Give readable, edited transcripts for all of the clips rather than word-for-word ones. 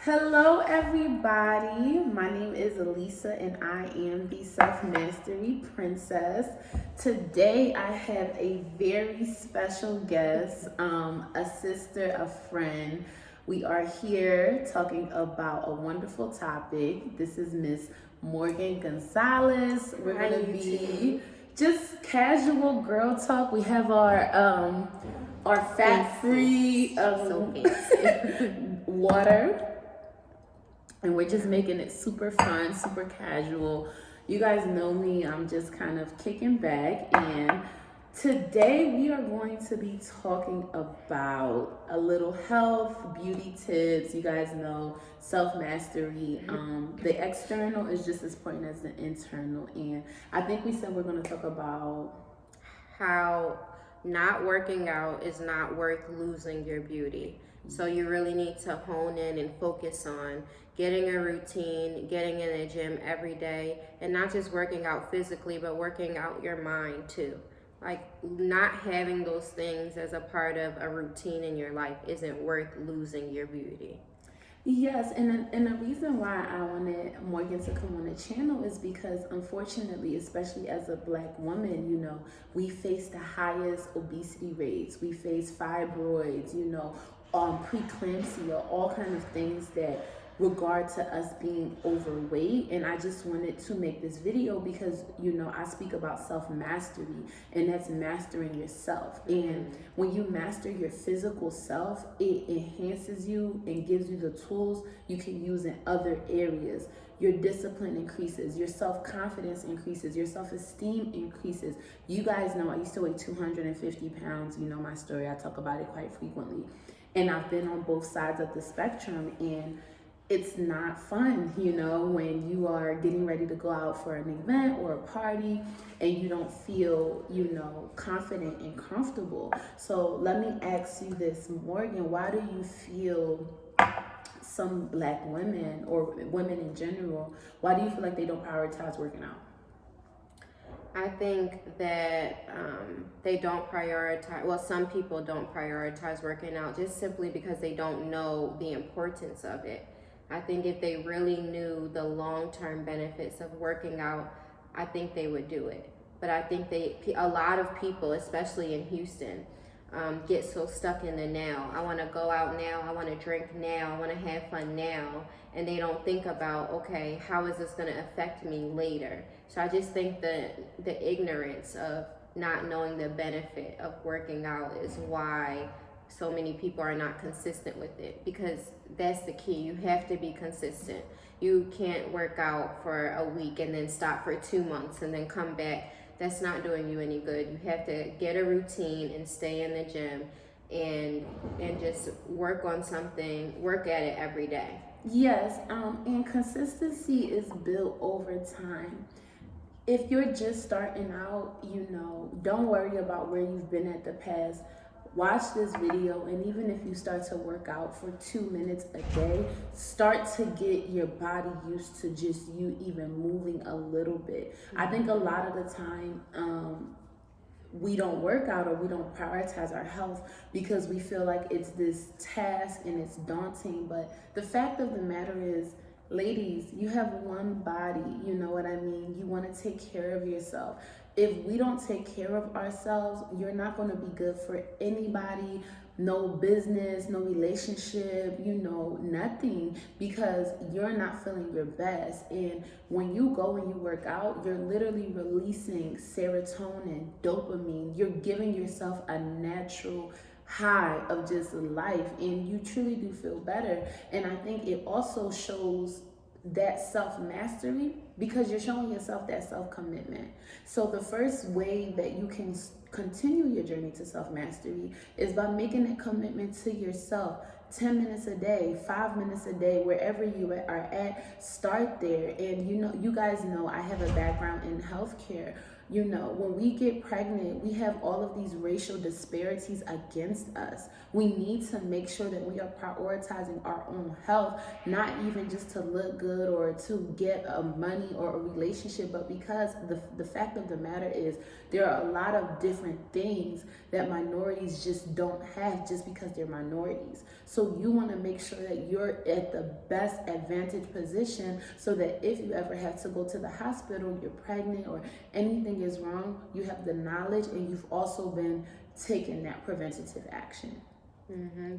Hello, everybody. My name is Elisa, and I am the Self Mastery Princess. Today, I have a very special guest, a sister, a friend. We are here talking about a wonderful topic. This is Miss Morgan Gonzalez. We're Hi, going to you be two. just casual girl talk. We have our fat-free So fancy. water, and we're just making it super fun, super casual. You guys know me, I'm just kind of kicking back, and today we are going to be talking about a little health, beauty tips. You guys know self mastery. The external is just as important as the internal, and I think we said we're going to talk about How not working out is not worth losing your beauty. So you really need to hone in and focus on getting a routine, getting in the gym every day, and not just working out physically, but working out your mind too. Like not having those things as a part of a routine in your life isn't worth losing your beauty. Yes, and the reason why I wanted Morgan to come on the channel is because, unfortunately, especially as a black woman, we face the highest obesity rates. We face fibroids, preeclampsia, all kind of things that regard to us being overweight. And I just wanted to make this video because I speak about self-mastery, and that's mastering yourself. And when you master your physical self, it enhances you and gives you the tools you can use in other areas. Your discipline increases, your self-confidence increases, your self-esteem increases. You guys know I used to weigh 250 pounds. You know my story, I talk about it quite frequently. And I've been on both sides of the spectrum, and it's not fun, when you are getting ready to go out for an event or a party and you don't feel, confident and comfortable. So let me ask you this, Morgan, why do you feel some black women or women in general, why do you feel like they don't prioritize working out? I think that they don't prioritize, well, some people don't prioritize working out just simply because they don't know the importance of it. I think if they really knew the long-term benefits of working out, I think they would do it. But I think a lot of people, especially in Houston, get so stuck in the now. I want to go out now. I want to drink now. I want to have fun now. And they don't think about, okay, how is this going to affect me later? So I just think that the ignorance of not knowing the benefit of working out is why so many people are not consistent with it, because that's the key. You have to be consistent. You can't work out for a week and then stop for 2 months and then come back. That's not doing you any good. You have to get a routine and stay in the gym and just work on something, work at it every day. Yes, and consistency is built over time. If you're just starting out, don't worry about where you've been at the past. Watch this video, and even if you start to work out for 2 minutes a day, start to get your body used to just you even moving a little bit. I think a lot of the time, we don't work out or we don't prioritize our health because we feel like it's this task and it's daunting. But the fact of the matter is, ladies, you have one body, you know what I mean? You want to take care of yourself. If we don't take care of ourselves, you're not going to be good for anybody. No business, no relationship, nothing, because you're not feeling your best. And when you go and you work out, you're literally releasing serotonin, dopamine. You're giving yourself a natural high of just life, and you truly do feel better. And I think it also shows that self-mastery because you're showing yourself that self-commitment. So the first way that you can continue your journey to self-mastery is by making that commitment to yourself. 10 minutes a day, 5 minutes a day, wherever you are at, start there. And you guys know I have a background in healthcare. You know, when we get pregnant, we have all of these racial disparities against us. We need to make sure that we are prioritizing our own health, not even just to look good or to get a money or a relationship, but because the fact of the matter is there are a lot of different things that minorities just don't have just because they're minorities. So you want to make sure that you're at the best advantage position so that if you ever have to go to the hospital, you're pregnant or anything is wrong, you have the knowledge and you've also been taking that preventative action.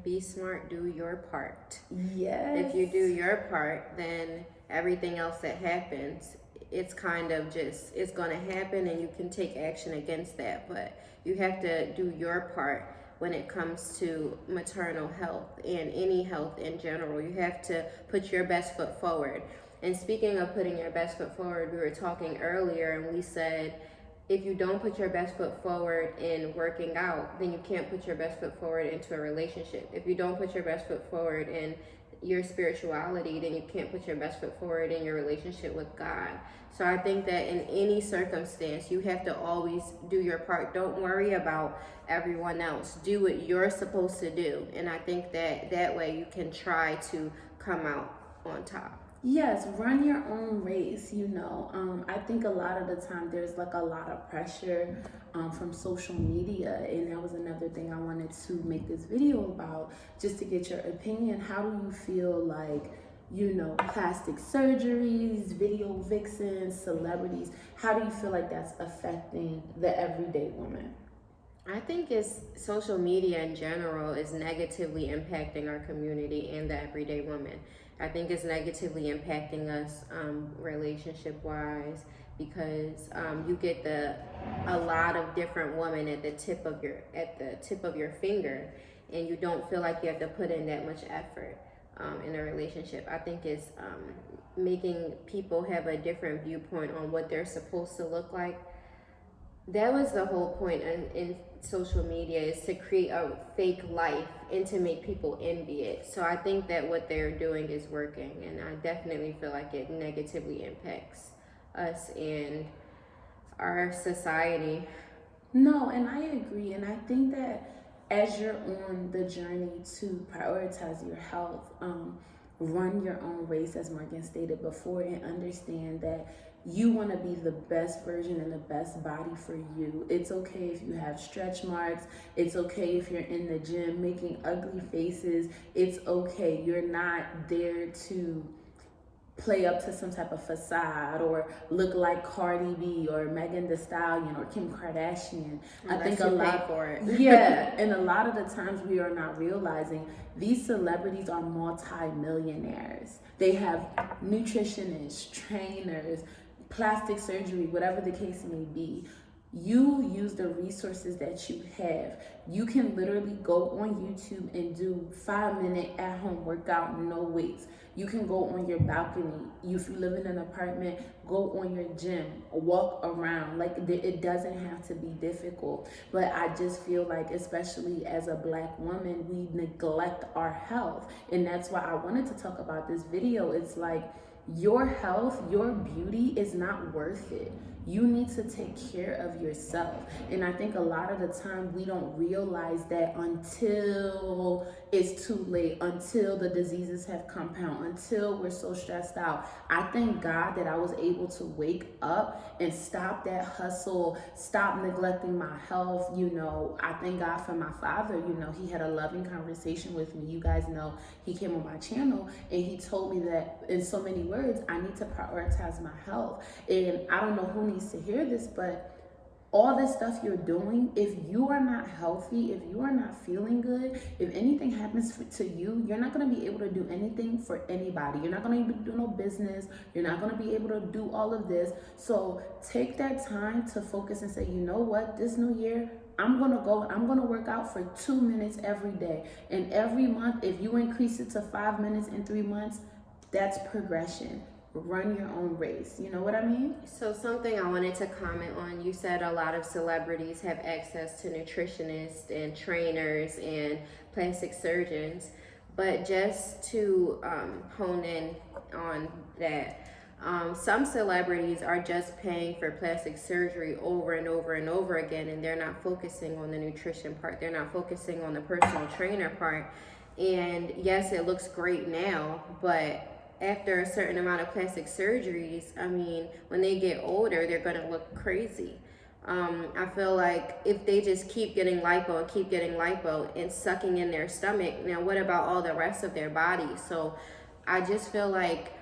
Be smart, do your part. Yes. If you do your part, then everything else that happens, it's kind of just, it's going to happen and you can take action against that. But you have to do your part when it comes to maternal health and any health in general. You have to put your best foot forward. And speaking of putting your best foot forward, we were talking earlier and we said, if you don't put your best foot forward in working out, then you can't put your best foot forward into a relationship. If you don't put your best foot forward in your spirituality, then you can't put your best foot forward in your relationship with God. So I think that in any circumstance, you have to always do your part. Don't worry about everyone else. Do what you're supposed to do. And I think that that way you can try to come out on top. Yes, run your own race, you know. I think a lot of the time there's like a lot of pressure from social media, and that was another thing I wanted to make this video about, just to get your opinion. How do you feel like, you know, plastic surgeries, video vixens, celebrities, how do you feel like that's affecting the everyday woman? I think it's social media in general is negatively impacting our community and the everyday woman. I think it's negatively impacting us relationship wise because you get a lot of different women at the tip of your finger, and you don't feel like you have to put in that much effort in a relationship. I think it's making people have a different viewpoint on what they're supposed to look like. That was the whole point in social media, is to create a fake life and to make people envy it. So I think that what they're doing is working, and I definitely feel like it negatively impacts us and our society. No, and I agree. And I think that as you're on the journey to prioritize your health, run your own race, as Morgan stated before, and understand that you want to be the best version and the best body for you. It's okay if you have stretch marks. It's okay if you're in the gym making ugly faces. It's okay. You're not there to play up to some type of facade or look like Cardi B or Megan Thee Stallion or Kim Kardashian. I think a lot for it. Yeah, and a lot of the times we are not realizing these celebrities are multi-millionaires. They have nutritionists, trainers, plastic surgery, whatever the case may be. You use the resources that you have. You can literally go on YouTube and do 5-minute at-home workout, no weights. You can go on your balcony. If you live in an apartment, go on your gym, walk around. Like, it doesn't have to be difficult. But I just feel like, especially as a Black woman, we neglect our health. And that's why I wanted to talk about this video. It's like, your health, your beauty is not worth it. You need to take care of yourself. And I think a lot of the time we don't realize that until it's too late, until the diseases have compounded, until we're so stressed out. I thank God that I was able to wake up and stop that hustle, stop neglecting my health. You know, I thank God for my father. You know, he had a loving conversation with me. You guys know he came on my channel and he told me that in so many words, I need to prioritize my health. And I don't know who needs to hear this, but all this stuff you're doing, if you are not healthy, if you are not feeling good, if anything happens to you, you're not going to be able to do anything for anybody. You're not going to do no business. You're not going to be able to do all of this. So take that time to focus and say, you know what, this new year, I'm going to work out for 2 minutes every day. And every month, if you increase it to 5 minutes in 3 months, that's progression. Run your own race. You know what I mean? So something I wanted to comment on, you said a lot of celebrities have access to nutritionists and trainers and plastic surgeons, but just to hone in on that, Some celebrities are just paying for plastic surgery over and over and over again, and they're not focusing on the nutrition part. They're not focusing on the personal trainer part. And yes, it looks great now, but after a certain amount of plastic surgeries, I mean, when they get older, they're going to look crazy. I feel like if they just keep getting lipo and keep getting lipo and sucking in their stomach, now what about all the rest of their body? So I just feel like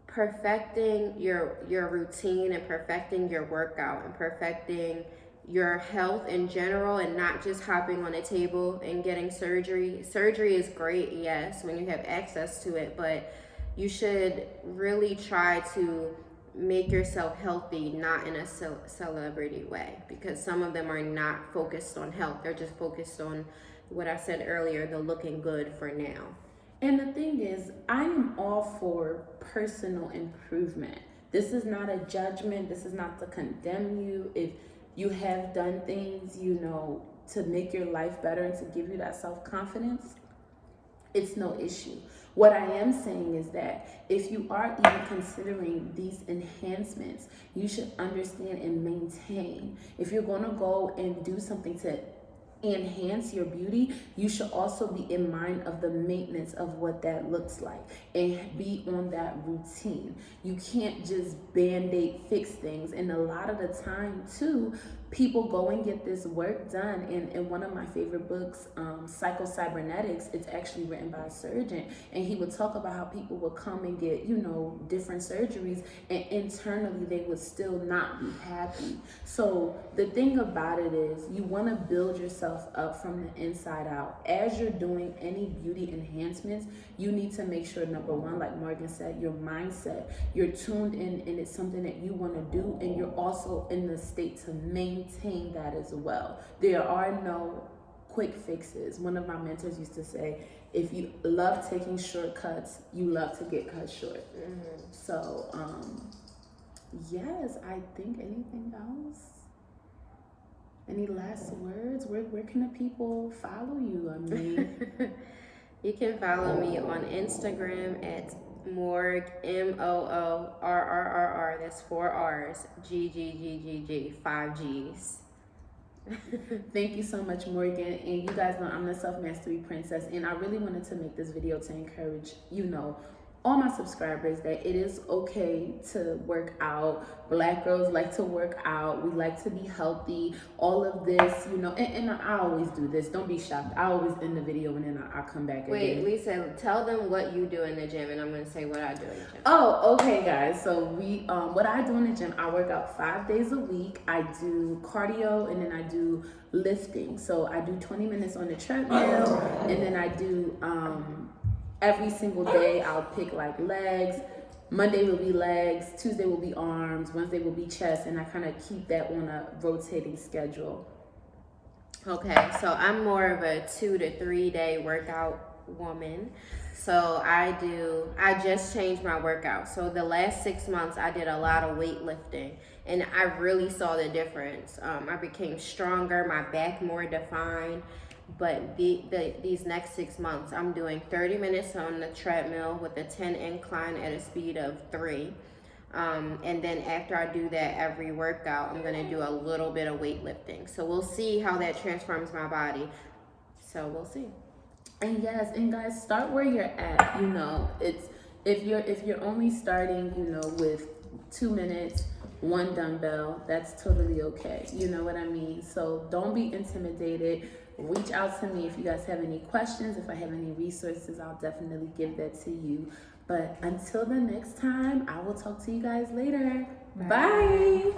perfecting your routine and perfecting your workout and perfecting your health in general, and not just hopping on a table and getting surgery. Surgery is great, yes, when you have access to it, but you should really try to make yourself healthy, not in a celebrity way, because some of them are not focused on health. They're just focused on what I said earlier, the looking good for now. And the thing is, I am all for personal improvement. This is not a judgment. This is not to condemn you. If you have done things, you know, to make your life better and to give you that self-confidence, it's no issue. What I am saying is that if you are even considering these enhancements, you should understand and maintain. If you're going to go and do something to enhance your beauty, you should also be in mind of the maintenance of what that looks like and be on that routine. You can't just band-aid fix things. And a lot of the time too, people go and get this work done. In one of my favorite books, Psycho-Cybernetics, it's actually written by a surgeon, and he would talk about how people would come and get, you know, different surgeries, and internally they would still not be happy. So the thing about it is, you want to build yourself up from the inside out. As you're doing any beauty enhancements, you need to make sure, number one, like Morgan said, your mindset, you're tuned in and it's something that you want to do, and you're also in the state to maintain that as well. There are no quick fixes. One of my mentors used to say, if you love taking shortcuts, you love to get cut short. So yes, I think anything else? Any last words? Where can the people follow you? I mean, you can follow me on Instagram at Moorg, MOORRRR, that's 4 R's, GGGGG, 5 G's. Thank you so much, Morgan. And you guys know I'm the Self-Mastery Princess, and I really wanted to make this video to encourage, you know, all my subscribers that it is okay to work out. Black girls like to work out. We like to be healthy. All of this, you know, and I always do this. Don't be shocked. I always end the video and then I come back again. Wait, Lisa, tell them what you do in the gym, and I'm going to say what I do in the gym. Oh, okay, guys. So what I do in the gym, I work out 5 days a week. I do cardio, and then I do lifting. So I do 20 minutes on the treadmill, and then I do every single day I'll pick like legs. Monday will be legs, Tuesday will be arms, Wednesday will be chest, and I kind of keep that on a rotating schedule. Okay, so I'm more of a 2 to 3 day workout woman. So I just changed my workout. So the last 6 months I did a lot of weightlifting, and I really saw the difference. I became stronger, my back more defined. But these next 6 months, I'm doing 30 minutes on the treadmill with a 10 incline at a speed of 3. And then after I do that every workout, I'm going to do a little bit of weightlifting. So we'll see how that transforms my body. So we'll see. And yes, and guys, start where you're at. You know, it's if you're only starting, you know, with 2 minutes, 1 dumbbell, that's totally okay. You know what I mean? So don't be intimidated. Reach out to me if you guys have any questions. If I have any resources, I'll definitely give that to you. But until the next time, I will talk to you guys later. Bye.